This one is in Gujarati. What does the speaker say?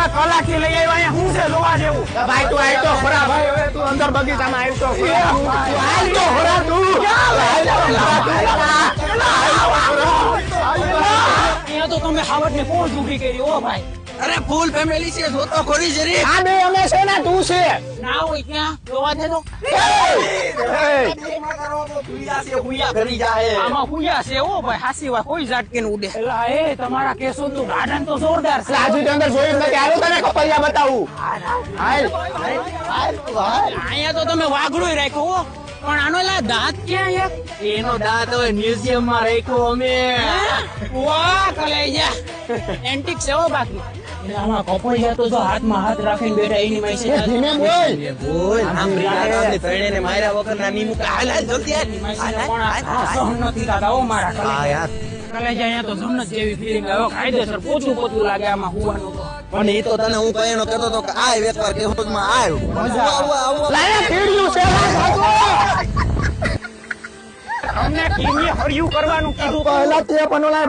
તમે કલાકથી લઈ આવ્યા અહીંયા શું છે જોવા જેવું? ભાઈ તું આય તો ખરા ભાઈ, હવે તું અંદર બગીચામાં આવ્યો તો ખરા. તું આય તો ખરા તું. અહીંયા તો તમે હાવટને કોણ ઊભી કરી ઓ ભાઈ? અરે ફૂલ ફેમિલી છે, જોતો ખોરી જરી. આ બે અમે છે ને, તું છે. ના હોય ક્યાં જોવા દે તો. આમાં હુયા છે ઓ ભાઈ, હાસી વાત કોઈ ઝાટકે ન ઉડે. એલા એ તમારા કેસો નું ગાર્ડન તો જોરદાર છે. આજુ તો અંદર જોયું જ નથી. હાલો તને કપલિયા બતાવું. હાલ. અહીંયા તો તમે વાઘડું રાખ્યો હો, પણ આનો લા દાંત ક્યાં એક? એનો દાંત હવે મ્યુઝિયમ માં રાખ્યો અમે. વાહ કલેજા એન્ટિક છે હો બાકી. આમાં કપોળિયા તો જો હાથમાં હાથ રાખીને બેઠા એની માં છે. ધીમે બોલ. બોલ આમ પ્રિયાને ત્રણેયને માર્યા વગર ના ની મુકા. હાલ હાલ જલ્દી હાલ. સહન નથી થતા હો મારા હા કલેજા. યાર, કલેજા અહીંયા તો જન્નત જેવી ફીલિંગ આવે કાયદેસર પોચું પોચું લાગે આમાં હુવાનું તો. પણ એ તો તને હું કહેનો કહેતો તો કે આય એકવાર કેહોદમાં આવ. લાયા કીડ્યું છે ભાગો. અમને કીમી હરિયું કરવાનું કીધું. પહેલા તે પણ ઓલા